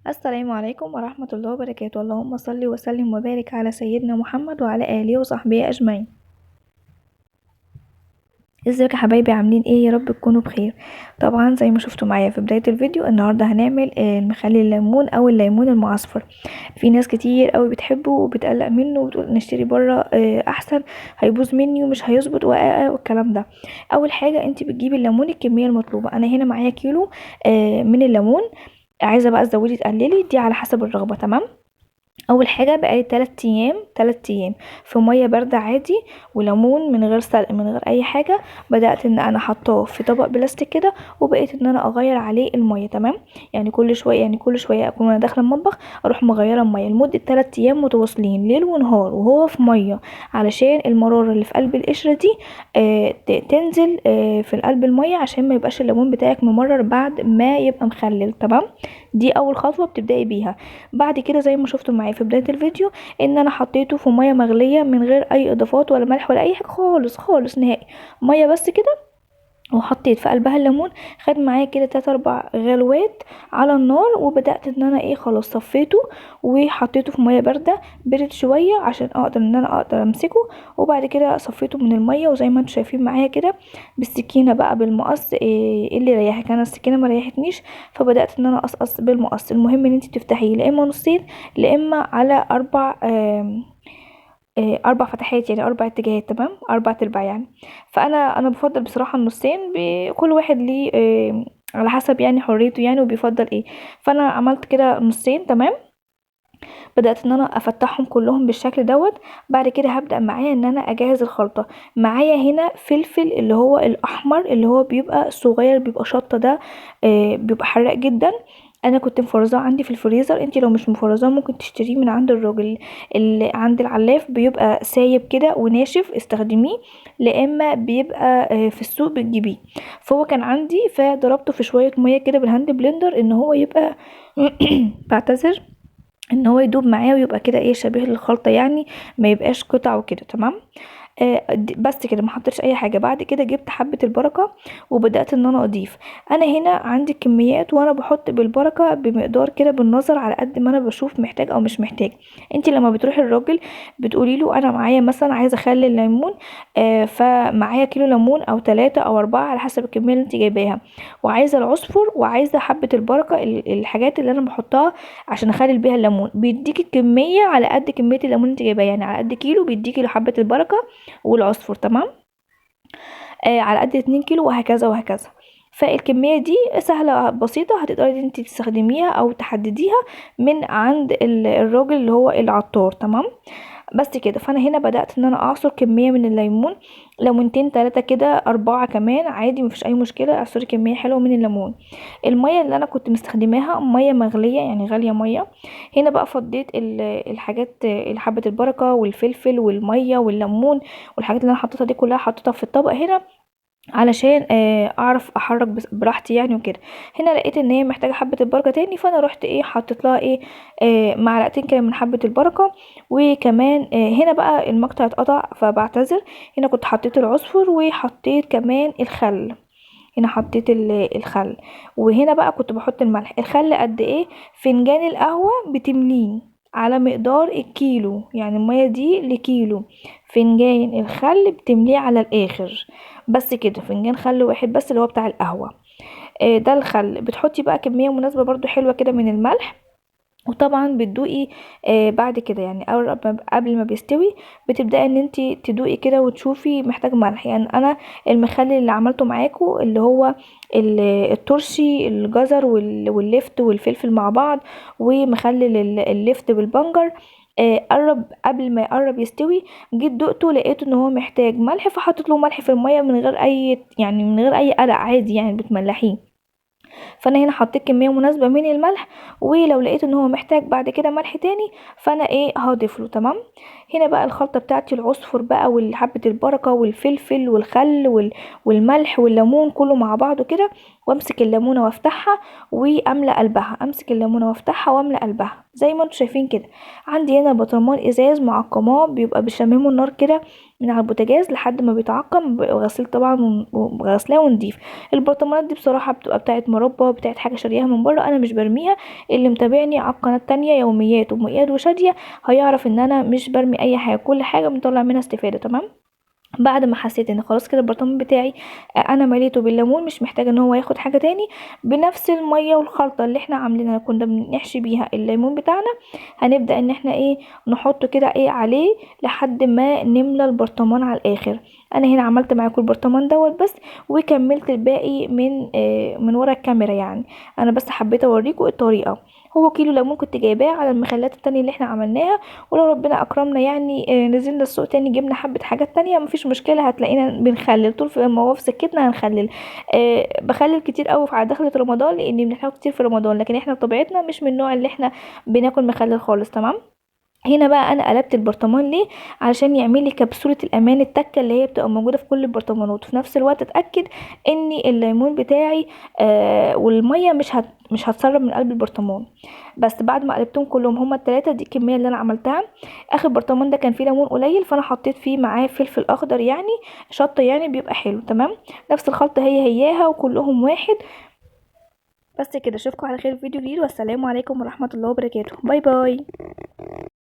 السلام عليكم ورحمة الله وبركاته. اللهم صل وسلم وبارك على سيدنا محمد وعلى آله وصحبه أجمعين. ازيك يا حبايبي، عاملين ايه؟ يا رب تكونوا بخير. طبعا زي ما شفتوا معايا في بداية الفيديو، النهاردة هنعمل المخلل الليمون او الليمون المعصفر. في ناس كتير قوي بتحبه وبتقلق منه وبتقول نشتري بره احسن، هيبوظ مني ومش هيظبط والكلام ده. اول حاجة انت بتجيبي الليمون الكمية المطلوبة. انا هنا معايا كيلو من الليمون. عايزة بقى تزودي تقللي دي على حسب الرغبة. تمام. اول حاجه بقالي 3 ايام في ميه بارده عادي، وليمون من غير سلق من غير اي حاجه. بدات ان انا حطاه في طبق بلاستيك كده، وبقيت ان انا اغير عليه الميه. تمام. يعني كل شويه اكون وانا داخله المطبخ اروح مغيره الميه لمده 3 ايام متواصلين ليل ونهار وهو في ميه، علشان المراره اللي في قلب القشره دي تنزل في قلب الميه، عشان ما يبقاش الليمون بتاعك ممرر بعد ما يبقى مخلل. تمام. دي اول خطوه بتبداي بيها. بعد كده زي ما شفتوا معايا في بداية الفيديو، ان انا حطيته في مية مغلية من غير اي اضافات ولا ملح ولا اي حاجة خالص خالص نهائي. مية بس كده، وحطيت في قلبها الليمون. خد معايا كده 3 4 غلوات على النار، وبدأت ان انا خلاص صفيته وحطيته في مية باردة. برد شوية عشان اقدر امسكه. وبعد كده صفيته من المية، وزي ما انتم شايفين معايا كده بالسكينة بقى بالمقص، اللي ريحك. انا السكينة ما ريحتنيش، فبدأت ان انا اقصقص بالمقص. المهم ان انت تفتحيه لا اما نصين لا اما على 4 فتحات، يعني 4 اتجاهات. تمام، 4 ارباع يعني. فانا بفضل بصراحة النصين، بكل واحد ليه على حسب يعني حريته يعني وبيفضل ايه. فانا عملت كده نصين. تمام. بدأت ان انا افتحهم كلهم بالشكل دوت. بعد كده هبدأ معايا ان انا اجهز الخلطة. معايا هنا فلفل اللي هو الاحمر اللي هو بيبقى صغير، بيبقى شطة ده، بيبقى حراق جدا. انا كنت مفرزاه عندي في الفريزر. انتي لو مش مفرزاه ممكن تشتريه من عند الراجل اللي عند العلاف، بيبقى سايب كده وناشف، استخدميه. لا اما بيبقى في السوق بتجيبيه. فهو كان عندي، فضربته في شوية مية كده بالهاند بلندر ان هو يبقى بعتذر، ان هو يدوب معاه ويبقى كده شبيه للخلطة يعني، ما يبقاش قطع وكده. تمام. بس كده، ما حطيتش اي حاجه. بعد كده جبت حبه البركه وبدات ان انا اضيف. انا هنا عندي كميات، وانا بحط بالبركه بمقدار كده بالنظر على قد ما انا بشوف محتاج او مش محتاج. انت لما بتروحي الراجل بتقولي له انا معايا مثلا عايزه اخلي الليمون، فمعايا كيلو ليمون او 3 او 4 على حسب الكميه اللي انت جايباها، وعايزه العصفر وعايزه حبه البركه، الحاجات اللي انا بحطها عشان اخلي بيها الليمون. بيديكي الكميه على قد كميه الليمون اللي انت جايباها، يعني على قد كيلو بيديكي حبه البركه والعصفر. تمام. على قد 2 كيلو، وهكذا وهكذا. فالكمية دي سهلة بسيطة، هتقدري انت تستخدميها او تحدديها من عند الراجل اللي هو العطار. تمام. بس كده. فانا هنا بدأت ان انا اعصر كمية من الليمون، ليمونتين 3 كده 4 كمان عادي، مفيش اي مشكلة. اعصري كمية حلوة من الليمون. المية اللي انا كنت مستخدماها مية مغلية، يعني غالية مية. هنا بقى فضيت الحاجات، حبة البركة والفلفل والمية والليمون والحاجات اللي انا حطيتها دي كلها، حطيتها في الطبق هنا علشان اعرف احرك براحتي يعني وكده. هنا لقيت ان هي محتاجه حبه البركه تاني، فانا رحت حطيت لها معلقتين كده من حبه البركه. وكمان هنا بقى المقطع اتقطع فبعتذر. هنا كنت حطيت العصفر وحطيت كمان الخل. هنا حطيت الخل. وهنا بقى كنت بحط الملح. الخل قد ايه؟ فنجان القهوة بتمليه على مقدار الكيلو، يعني المية دي لكيلو. فنجان الخل بتمليه على الاخر. بس كده، فنجان خل واحد بس اللي هو بتاع القهوة. ده الخل. بتحطي بقى كمية مناسبة برضو حلوة كده من الملح. وطبعا بتدوقي بعد كده، يعني قبل ما بيستوي بتبداي ان انت تدوقي كده وتشوفي محتاج ملح. يعني انا المخلل اللي عملته معاكو اللي هو الترشي، الجزر واللفت والفلفل مع بعض، ومخلل اللفت بالبنجر. قبل ما يقرب يستوي جيت دقته لقيته ان هو محتاج ملح، فحطيت له ملح في الميه من غير اي يعني من غير اي قلق، عادي يعني بتملحيه. فانا هنا حطيت كميه مناسبه من الملح، ولو لقيت ان هو محتاج بعد كده ملح تاني فانا هضيف له. تمام. هنا بقى الخلطه بتاعتي، العصفر بقى والحبه البركه والفلفل والخل والملح والليمون كله مع بعضه كده. وامسك الليمونه وافتحها واملى قلبها، امسك الليمونه وافتحها واملى قلبها زي ما انتم شايفين كده. عندي هنا برطمان ازاز معقماه بيبقى بيشمموا النار كده من على البوتاجاز لحد ما بيتعقم، غسيل طبعا وغسلاه ونضيف. البرطمانات دي بصراحه بتبقى بتاعت مربى، بتاعت حاجه شارياها من بره، انا مش برميها. اللي متابعني على القناه التانية يوميات ومئات وشاديه هيعرف ان انا مش برمي اي حاجه، كل حاجه بنطلع منها استفاده. تمام. بعد ما حسيت ان خلاص كده البرطمان بتاعي انا مليته بالليمون، مش محتاجه ان هو ياخد حاجه تاني، بنفس الميه والخلطه اللي احنا عاملينها كنا بنحشي بيها الليمون بتاعنا، هنبدا ان احنا ايه نحطه كده ايه عليه لحد ما نملى البرطمان على الاخر. انا هنا عملت معاكم البرطمان دوت بس، وكملت الباقي من ورا الكاميرا يعني. انا بس حبيت اوريكم الطريقه. هو كيلو ليمون كنت جايباه على المخلات التانية اللي احنا عملناها، ولو ربنا اكرمنا يعني نزلنا السوق تاني جبنا حبة حاجات تانية مفيش مشكلة، هتلاقينا بنخلل طول ما هو في سكتنا هنخلل. بخلل كتير قوي على دخلة رمضان لاني بنحتاج كتير في رمضان، لكن احنا بطبيعتنا مش من النوع اللي احنا بناكل مخلل خالص. تمام. هنا بقى انا قلبت البرطمان ليه؟ علشان يعمل لي كبسولة الامان، التكة اللي هي بتبقى موجودة في كل البرطمانات، وفي نفس الوقت اتاكد ان الليمون بتاعي والمية مش هتسرب من قلب البرطمان. بس بعد ما قلبتهم كلهم هما التلاتة، دي الكمية اللي انا عملتها. اخر برطمان ده كان فيه ليمون قليل، فانا حطيت فيه معاه فلفل اخضر يعني شطة يعني بيبقى حلو. تمام. نفس الخلطة هياها وكلهم واحد. بس كده، اشوفكم على خير في فيديو جديد، والسلام عليكم ورحمة الله وبركاته. باي باي.